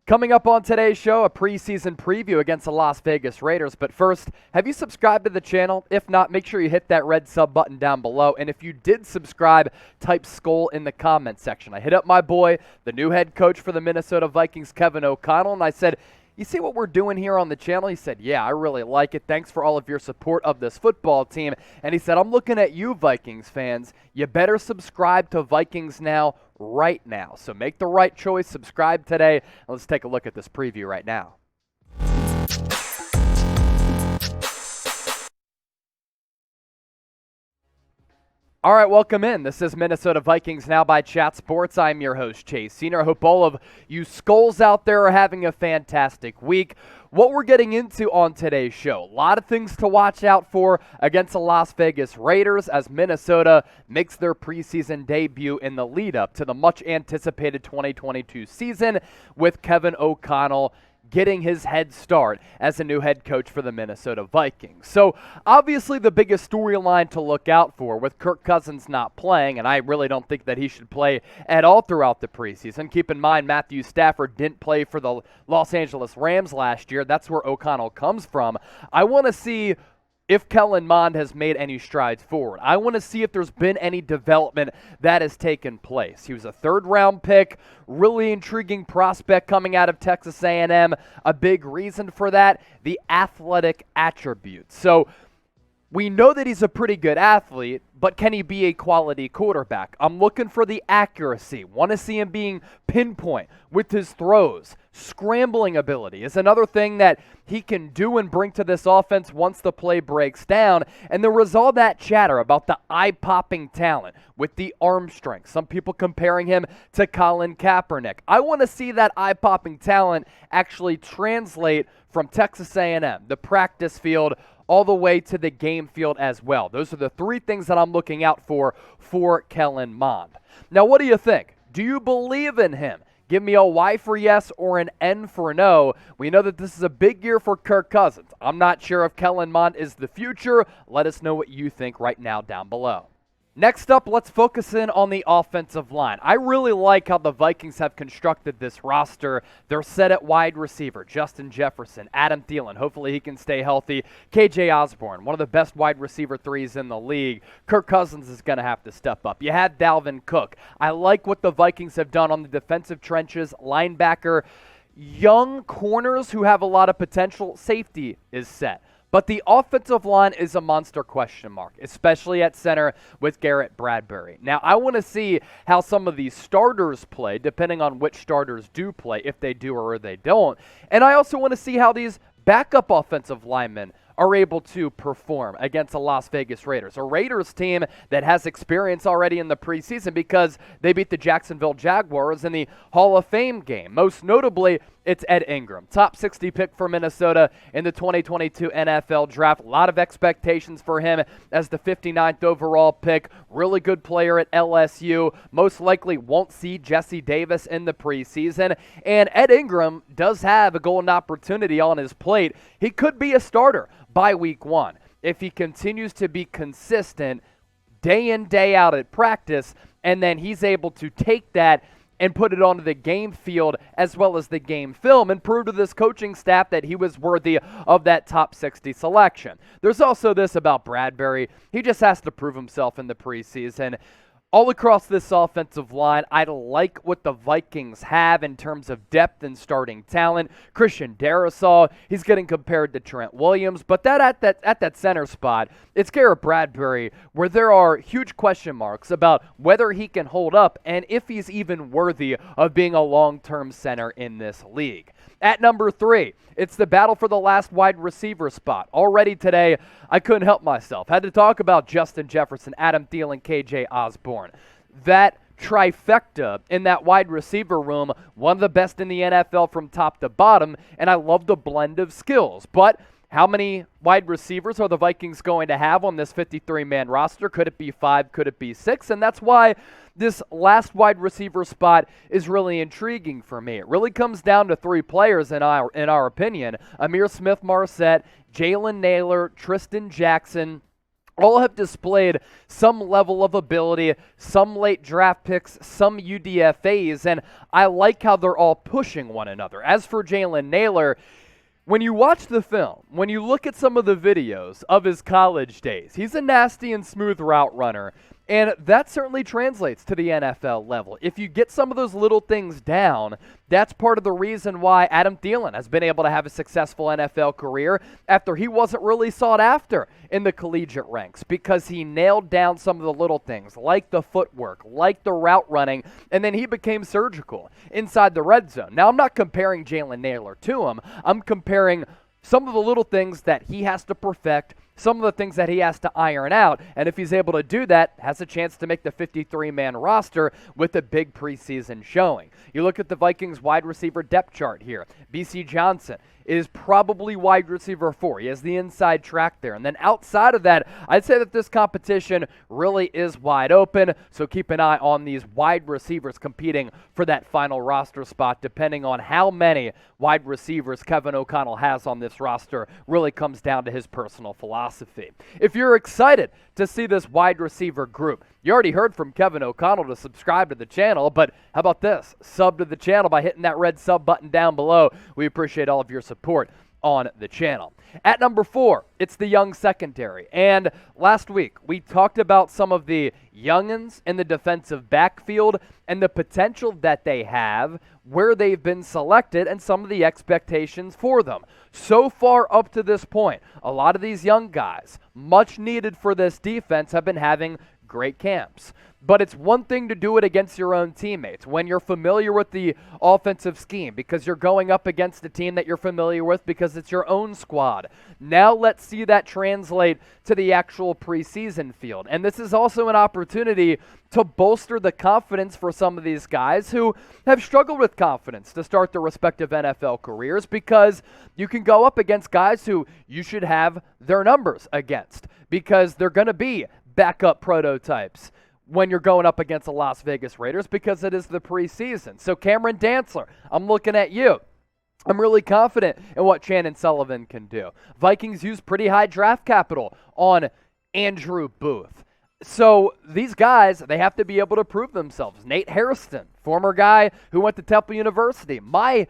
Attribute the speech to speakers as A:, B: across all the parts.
A: Coming up on today's show, a preseason preview against the Las Vegas Raiders. But first, have you subscribed to the channel? If not, make sure you hit that red sub button down below. And if you did subscribe, type Skull in the comment section. I hit up my boy, the new head coach for the Minnesota Vikings, Kevin O'Connell, and I said, you see what we're doing here on the channel? He said, yeah, I really like it. Thanks for all of your support of this football team. And he said, I'm looking at you, Vikings fans. You better subscribe to Vikings Now right now. So make the right choice. Subscribe today. Let's take a look at this preview right now. All right, welcome in. This is Minnesota Vikings Now by Chat Sports. I'm your host, Chase Senior. I hope all of you Skulls out there are having a fantastic week. What we're getting into on today's show, a lot of things to watch out for against the Las Vegas Raiders as Minnesota makes their preseason debut in the lead-up to the much-anticipated 2022 season with Kevin O'Connell getting his head start as a new head coach for the Minnesota Vikings. So obviously the biggest storyline to look out for with Kirk Cousins not playing, and I really don't think that he should play at all throughout the preseason. Keep in mind Matthew Stafford didn't play for the Los Angeles Rams last year. That's where O'Connell comes from. I want to see if Kellen Mond has made any strides forward. I want to see if there's been any development that has taken place. He was a third-round pick, really intriguing prospect coming out of Texas A&M. A big reason for that, the athletic attributes. So we know that he's a pretty good athlete, but can he be a quality quarterback? I'm looking for the accuracy. Want to see him being pinpoint with his throws. Scrambling ability is another thing that he can do and bring to this offense once the play breaks down. And there was all that chatter about the eye-popping talent with the arm strength. Some people comparing him to Colin Kaepernick. I want to see that eye-popping talent actually translate from Texas A&M, the practice field, all the way to the game field as well. Those are the three things that I'm looking out for Kellen Mond. Now, what do you think? Do you believe in him? Give me a Y for yes or an N for no. We know that this is a big year for Kirk Cousins. I'm not sure if Kellen Mond is the future. Let us know what you think right now down below. Next up, let's focus in on the offensive line. I really like how the Vikings have constructed this roster. They're set at wide receiver, Justin Jefferson, Adam Thielen. Hopefully he can stay healthy. KJ Osborne, one of the best wide receiver threes in the league. Kirk Cousins is going to have to step up. You have Dalvin Cook. I like what the Vikings have done on the defensive trenches, linebacker, young corners who have a lot of potential. Safety is set. But the offensive line is a monster question mark, especially at center with Garrett Bradbury. Now, I want to see how some of these starters play, depending on which starters do play, if they do or they don't. And I also want to see how these backup offensive linemen are able to perform against the Las Vegas Raiders, a Raiders team that has experience already in the preseason because they beat the Jacksonville Jaguars in the Hall of Fame game. Most notably, it's Ed Ingram, top 60 pick for Minnesota in the 2022 NFL Draft. A lot of expectations for him as the 59th overall pick. Really good player at LSU. Most likely won't see Jesse Davis in the preseason. And Ed Ingram does have a golden opportunity on his plate. He could be a starter by week one if he continues to be consistent day in, day out at practice, and then he's able to take that and put it onto the game field as well as the game film and prove to this coaching staff that he was worthy of that top 60 selection. There's also this about Bradbury. He just has to prove himself in the preseason. All across this offensive line, I like what the Vikings have in terms of depth and starting talent. Christian Darrisaw, he's getting compared to Trent Williams, but at that center spot, it's Garrett Bradbury, where there are huge question marks about whether he can hold up and if he's even worthy of being a long-term center in this league. At number 3, it's the battle for the last wide receiver spot. Already today, I couldn't help myself. Had to talk about Justin Jefferson, Adam Thielen, KJ Osborne. That trifecta in that wide receiver room, one of the best in the NFL from top to bottom, and I love the blend of skills. But how many wide receivers are the Vikings going to have on this 53-man roster? Could it be 5? Could it be 6? And that's why this last wide receiver spot is really intriguing for me. It really comes down to 3 players in our opinion. Amir Smith-Marset, Jalen Nailor, Tristan Jackson, all have displayed some level of ability, some late draft picks, some UDFAs, and I like how they're all pushing one another. As for Jalen Nailor, when you watch the film, when you look at some of the videos of his college days, he's a nasty and smooth route runner, and that certainly translates to the NFL level. If you get some of those little things down, that's part of the reason why Adam Thielen has been able to have a successful NFL career after he wasn't really sought after in the collegiate ranks, because he nailed down some of the little things like the footwork, like the route running, and then he became surgical inside the red zone. Now, I'm not comparing Jalen Nailor to him. I'm comparing some of the little things that he has to perfect, some of the things that he has to iron out, and if he's able to do that, has a chance to make the 53-man roster with a big preseason showing. You look at the Vikings wide receiver depth chart here. B.C. Johnson is probably wide receiver 4. He has the inside track there. And then outside of that, I'd say that this competition really is wide open, so keep an eye on these wide receivers competing for that final roster spot. Depending on how many wide receivers Kevin O'Connell has on this roster really comes down to his personal philosophy. If you're excited to see this wide receiver group, you already heard from Kevin O'Connell to subscribe to the channel, but how about this? Sub to the channel by hitting that red sub button down below. We appreciate all of your support on the channel. At number 4, it's the young secondary. And last week, we talked about some of the youngins in the defensive backfield and the potential that they have, where they've been selected, and some of the expectations for them. So far up to this point, a lot of these young guys, much needed for this defense, have been having great camps. But it's one thing to do it against your own teammates when you're familiar with the offensive scheme, because you're going up against a team that you're familiar with because it's your own squad. Now let's see that translate to the actual preseason field. And this is also an opportunity to bolster the confidence for some of these guys who have struggled with confidence to start their respective NFL careers, because you can go up against guys who you should have their numbers against, because they're going to be backup prototypes when you're going up against the Las Vegas Raiders, because it is the preseason. So Cameron Dantzler, I'm looking at you. I'm really confident in what Shannon Sullivan can do. Vikings use pretty high draft capital on Andrew Booth. So these guys, they have to be able to prove themselves. Nate Hairston, former guy who went to Temple University, my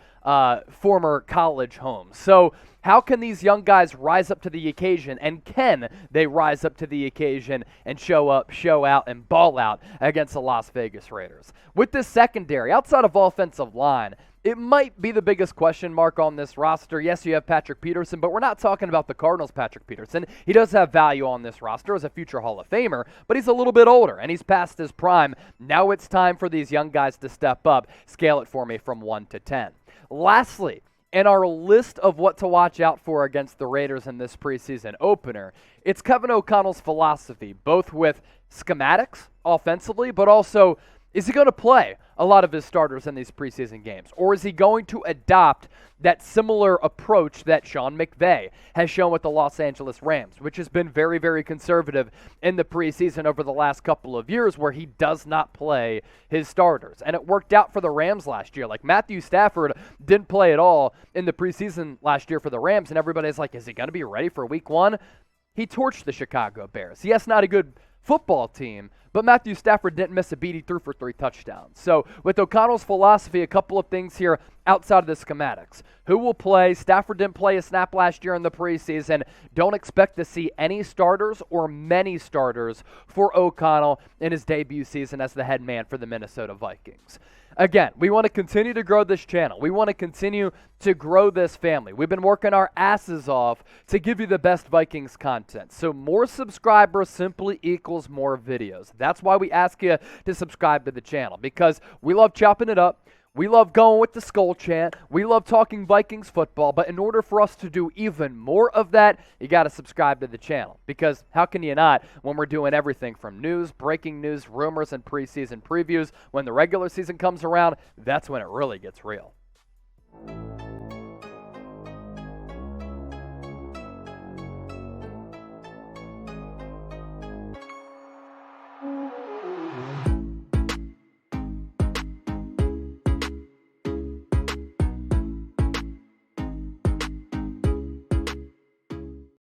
A: former college home. So how can these young guys rise up to the occasion, and can they rise up to the occasion and show up, show out, and ball out against the Las Vegas Raiders? With this secondary, outside of offensive line, it might be the biggest question mark on this roster. Yes, you have Patrick Peterson, but we're not talking about the Cardinals' Patrick Peterson. He does have value on this roster as a future Hall of Famer, but he's a little bit older, and he's past his prime. Now it's time for these young guys to step up. Scale it for me from 1 to 10. Lastly, in our list of what to watch out for against the Raiders in this preseason opener, it's Kevin O'Connell's philosophy, both with schematics offensively, but also, is he going to play a lot of his starters in these preseason games? Or is he going to adopt that similar approach that Sean McVay has shown with the Los Angeles Rams, which has been very, very conservative in the preseason over the last couple of years, where he does not play his starters? And it worked out for the Rams last year. Like, Matthew Stafford didn't play at all in the preseason last year for the Rams, and everybody's like, is he going to be ready for week 1? He torched the Chicago Bears. Yes, not a good football team, but Matthew Stafford didn't miss a beat. He threw for 3 touchdowns. So with O'Connell's philosophy, a couple of things here outside of the schematics. Who will play? Stafford didn't play a snap last year in the preseason. Don't expect to see any starters or many starters for O'Connell in his debut season as the head man for the Minnesota Vikings. Again, we want to continue to grow this channel. We want to continue to grow this family. We've been working our asses off to give you the best Vikings content. So more subscribers simply equals more videos. That's why we ask you to subscribe to the channel, because we love chopping it up. We love going with the skull chant. We love talking Vikings football. But in order for us to do even more of that, you got to subscribe to the channel. Because how can you not when we're doing everything from news, breaking news, rumors, and preseason previews? When the regular season comes around, that's when it really gets real.